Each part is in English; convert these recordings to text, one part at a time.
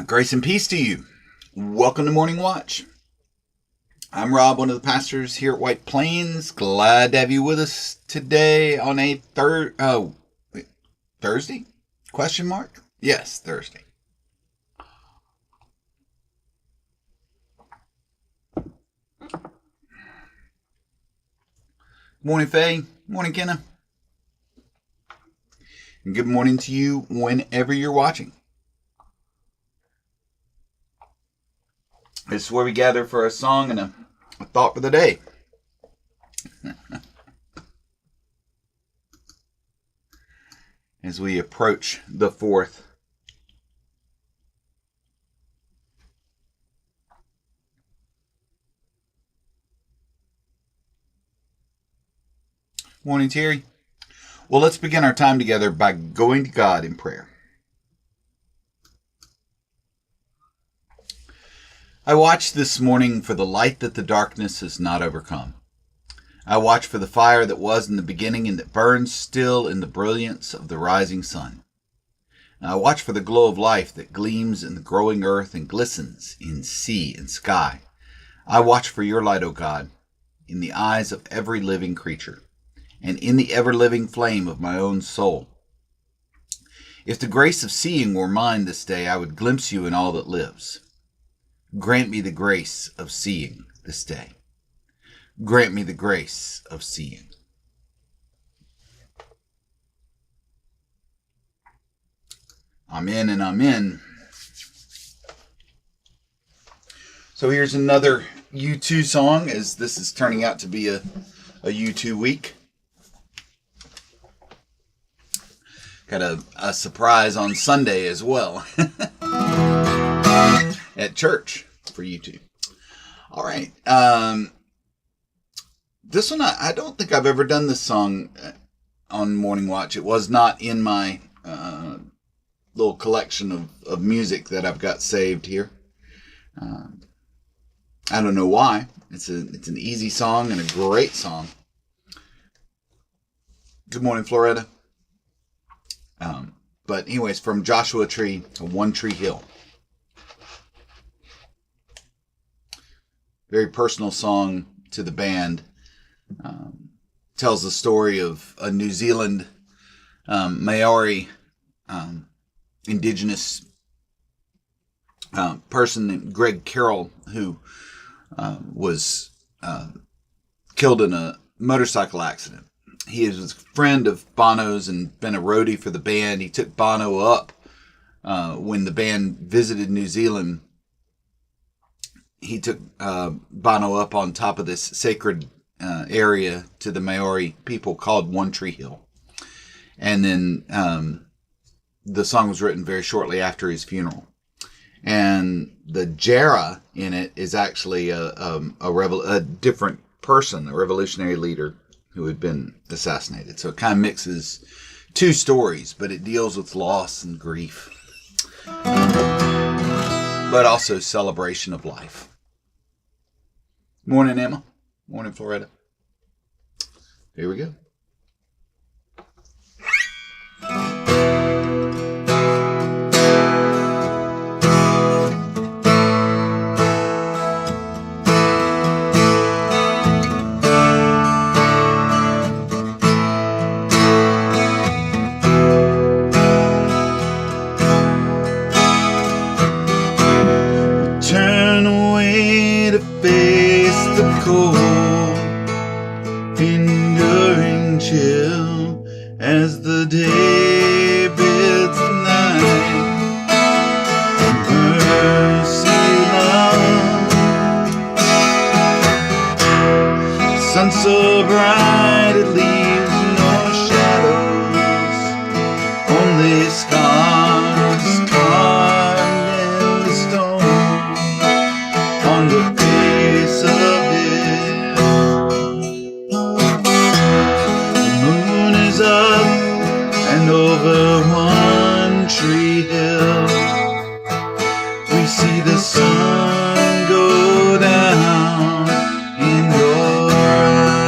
Grace and peace to you. Welcome to Morning Watch. I'm Rob, one of the pastors here at White Plains. Glad to have you with us today on a Thursday? Question mark? Yes, Thursday. Morning, Faye. Morning, Kenna. And good morning to you whenever you're watching. This is where we gather for a song and a thought for the day. As we approach the 4th. Morning, Terry. Well, let's begin our time together by going to God in prayer. I watched this morning for the light that the darkness has not overcome. I watched for the fire that was in the beginning and that burns still in the brilliance of the rising sun. And I watched for the glow of life that gleams in the growing earth and glistens in sea and sky. I watched for your light, O God, in the eyes of every living creature, and in the ever-living flame of my own soul. If the grace of seeing were mine this day, I would glimpse you in all that lives. Grant me the grace of seeing this day. Grant me the grace of seeing. Amen and amen. So here's another U2 song, as this is turning out to be a U2 week. Got a surprise on Sunday as well. At church for U2. All right. This one, I don't think I've ever done this song on Morning Watch. It was not in my little collection of music that I've got saved here. I don't know why. It's an easy song and a great song. Good morning, Floretta. But anyways, from Joshua Tree to One Tree Hill. Very personal song to the band. Tells the story of a New Zealand Maori indigenous person named Greg Carroll, who was killed in a motorcycle accident. He was a friend of Bono's and been a roadie for the band. He took Bono up when the band visited New Zealand. He took Bono up on top of this sacred area to the Maori people called One Tree Hill. And then the song was written very shortly after his funeral. And the Jara in it is actually a different person, a revolutionary leader who had been assassinated. So it kind of mixes two stories, but it deals with loss and grief, but also celebration of life. Morning, Emma. Morning, Floretta. Here we go. Turn away to face the cold, enduring chill as the day bids the night. Mercy, love, sun so bright it leaves no shadows, only scars carved in the stone on the face of it. The moon is up and over One Tree Hill. We see the sun go down in your eyes.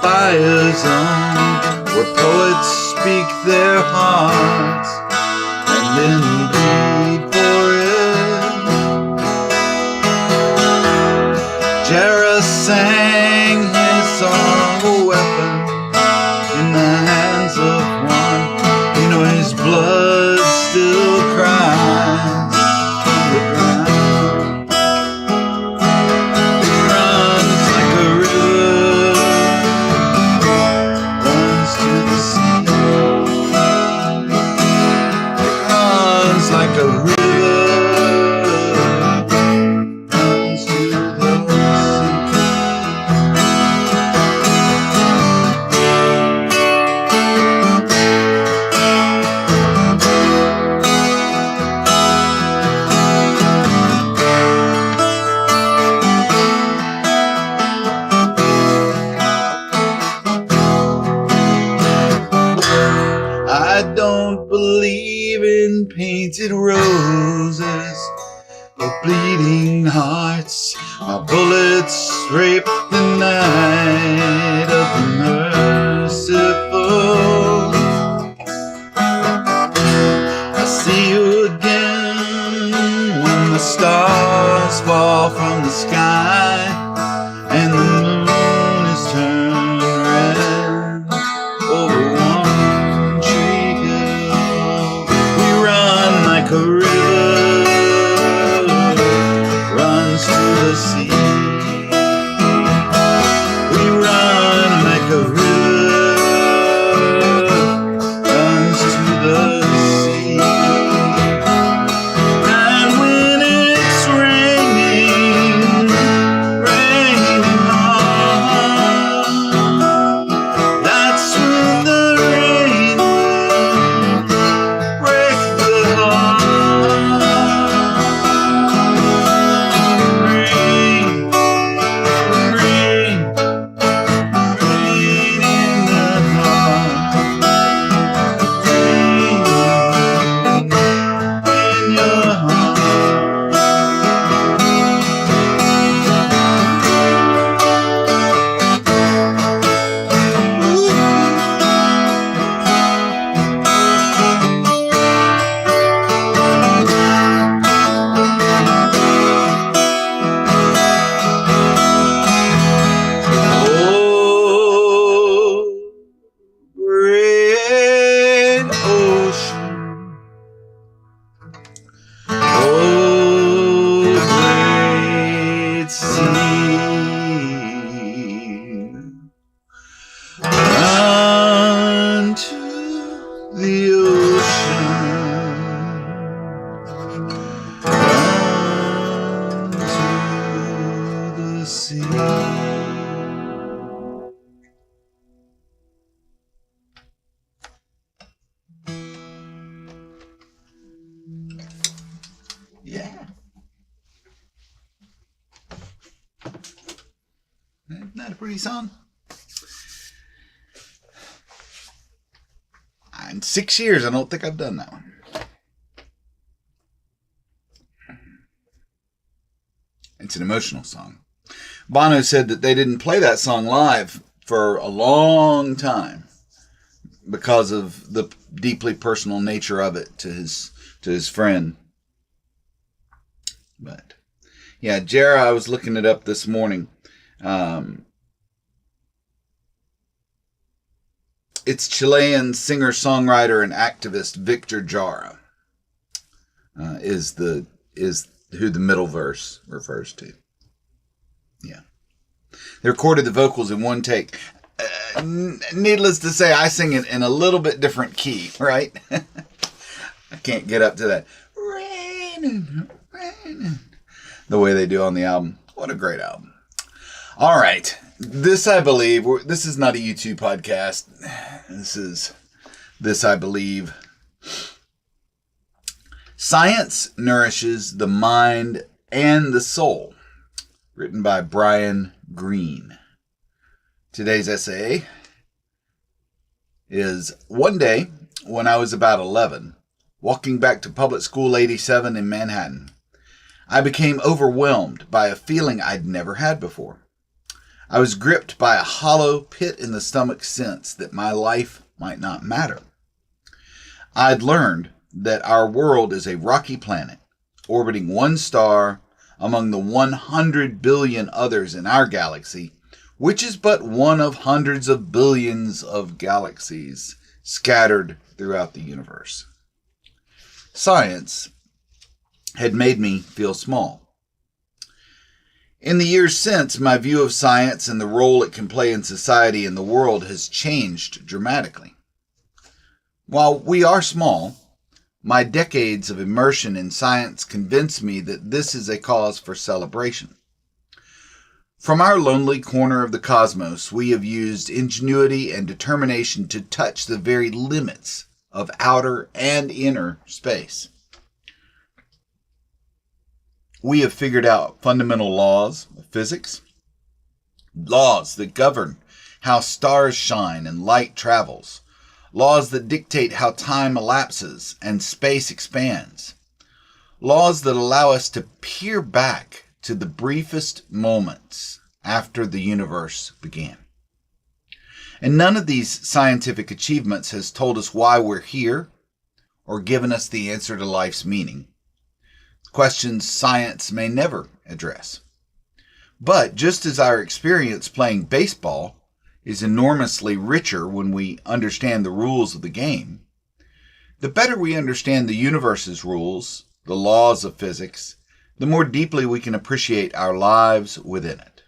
fire zone where poets speak their hearts and then bleed for it. Jera sang his song, a weapon in the hands of one. You know his blood still cries from the ground. It runs like a river, runs to the sea. It runs like a river, runs to the sea. I don't believe in painted roses or bleeding hearts. My bullets rape the night of the merciful. I see you again when the stars fall from the sky and the moon is turned red over one tree hill. We run like a river, runs to the sea. We run like a river, runs to the sea. And when it's raining, raining hard, that's when the rain will break the heart. Rain, rain, rain in the heart. Rain in your heart. Oh, great ocean. Oh, great sea. Run to the ocean. Run to the sea. Yeah. Isn't that a pretty song? In 6 years, I don't think I've done that one. It's an emotional song. Bono said that they didn't play that song live for a long time because of the deeply personal nature of it to his friend. But yeah, Jera, I was looking it up this morning. It's Chilean singer, songwriter, and activist Victor Jara is who the middle verse refers to. Yeah, they recorded the vocals in one take. Needless to say, I sing it in a little bit different key, right? I can't get up to that raining, raining the way they do on the album. What a great album. All right. This, I believe, this is not a YouTube podcast. This, I believe. Science Nourishes the Mind and the Soul. Written by Brian Greene. Today's essay is, one day when I was about 11, walking back to Public School 87 in Manhattan, I became overwhelmed by a feeling I'd never had before. I was gripped by a hollow pit in the stomach sense that my life might not matter. I'd learned that our world is a rocky planet, orbiting one star among the 100 billion others in our galaxy, which is but one of hundreds of billions of galaxies scattered throughout the universe. Science had made me feel small. In the years since, my view of science and the role it can play in society and the world has changed dramatically. While we are small, my decades of immersion in science convince me that this is a cause for celebration. From our lonely corner of the cosmos, we have used ingenuity and determination to touch the very limits of outer and inner space. We have figured out fundamental laws of physics, laws that govern how stars shine and light travels, laws that dictate how time elapses and space expands, laws that allow us to peer back to the briefest moments after the universe began. And none of these scientific achievements has told us why we're here or given us the answer to life's meaning. Questions science may never address. But just as our experience playing baseball is enormously richer when we understand the rules of the game, the better we understand the universe's rules, the laws of physics, the more deeply we can appreciate our lives within it.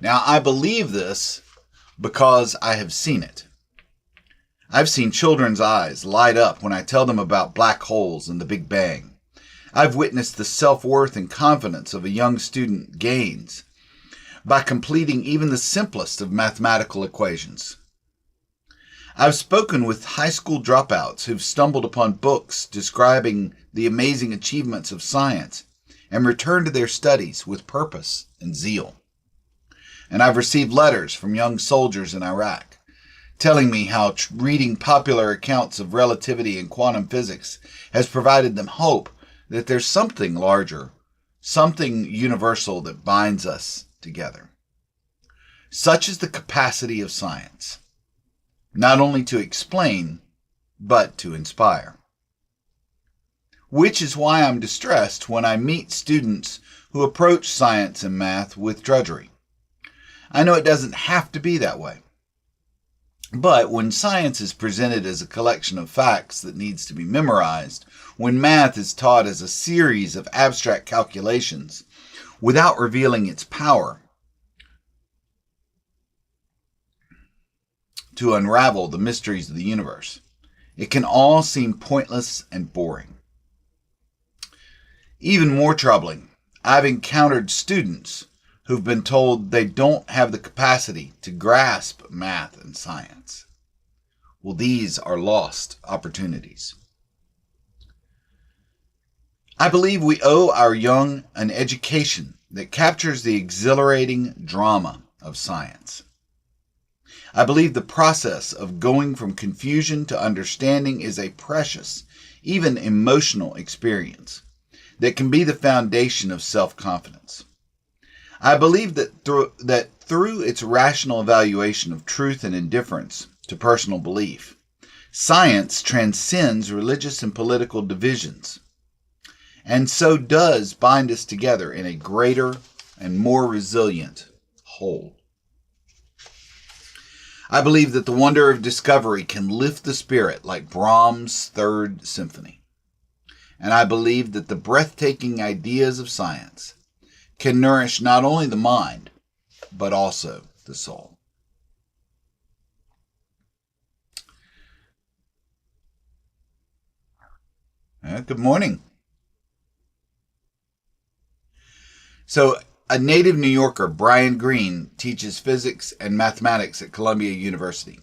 Now, I believe this because I have seen it. I've seen children's eyes light up when I tell them about black holes and the Big Bang. I've witnessed the self-worth and confidence of a young student gains by completing even the simplest of mathematical equations. I've spoken with high school dropouts who've stumbled upon books describing the amazing achievements of science and returned to their studies with purpose and zeal. And I've received letters from young soldiers in Iraq telling me how reading popular accounts of relativity and quantum physics has provided them hope that there's something larger, something universal that binds us together. Such is the capacity of science, not only to explain, but to inspire. Which is why I'm distressed when I meet students who approach science and math with drudgery. I know it doesn't have to be that way. But when science is presented as a collection of facts that needs to be memorized, when math is taught as a series of abstract calculations without revealing its power to unravel the mysteries of the universe, it can all seem pointless and boring. Even more troubling, I've encountered students who've been told they don't have the capacity to grasp math and science. Well, these are lost opportunities. I believe we owe our young an education that captures the exhilarating drama of science. I believe the process of going from confusion to understanding is a precious, even emotional experience that can be the foundation of self-confidence. I believe that through its rational evaluation of truth and indifference to personal belief, science transcends religious and political divisions, and so does bind us together in a greater and more resilient whole. I believe that the wonder of discovery can lift the spirit like Brahms' Third Symphony. And I believe that the breathtaking ideas of science can nourish not only the mind, but also the soul. Good morning. So, a native New Yorker, Brian Greene, teaches physics and mathematics at Columbia University.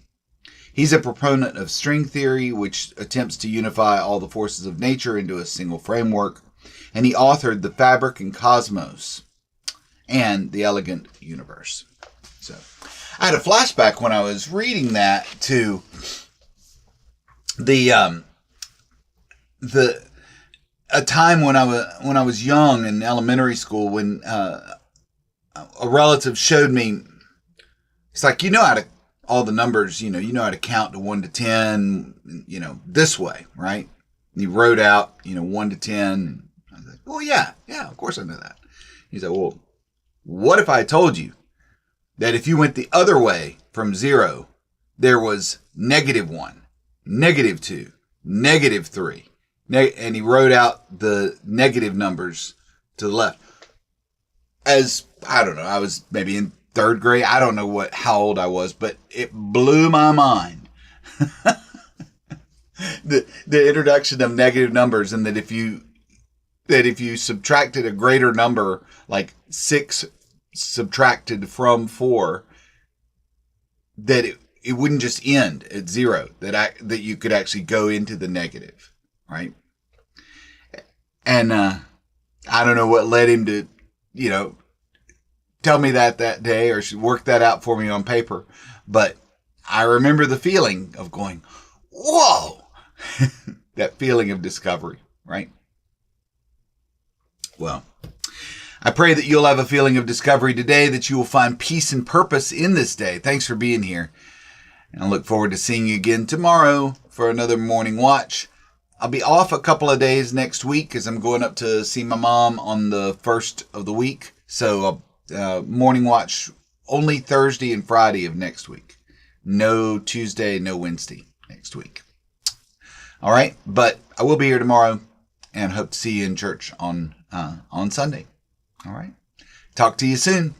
He's a proponent of string theory, which attempts to unify all the forces of nature into a single framework, and he authored The Fabric and Cosmos and The Elegant Universe. So, I had a flashback when I was reading that to a time when I was young in elementary school when a relative showed me It's like, how to, all the numbers, you know how to count to 1 to 10, this way, right? And he wrote out, 1 to 10. I was like, well, yeah, of course I know that. He said, well, what if I told you that if you went the other way from 0, there was -1, -2, -3, and he wrote out the negative numbers to the left. As, I don't know, I was maybe in 3rd grade. I don't know how old I was, but it blew my mind. the introduction of negative numbers, and that if you subtracted a greater number, like 6 subtracted from 4, that it wouldn't just end at 0, that you could actually go into the negative, right? And I don't know what led him to, tell me that day, or work that out for me on paper, but I remember the feeling of going, whoa, that feeling of discovery, right? Well, I pray that you'll have a feeling of discovery today, that you will find peace and purpose in this day. Thanks for being here. And I look forward to seeing you again tomorrow for another morning watch. I'll be off a couple of days next week as I'm going up to see my mom on the 1st of the week. So morning watch only Thursday and Friday of next week. No Tuesday, no Wednesday next week. All right. But I will be here tomorrow and hope to see you in church on Sunday. All right. Talk to you soon.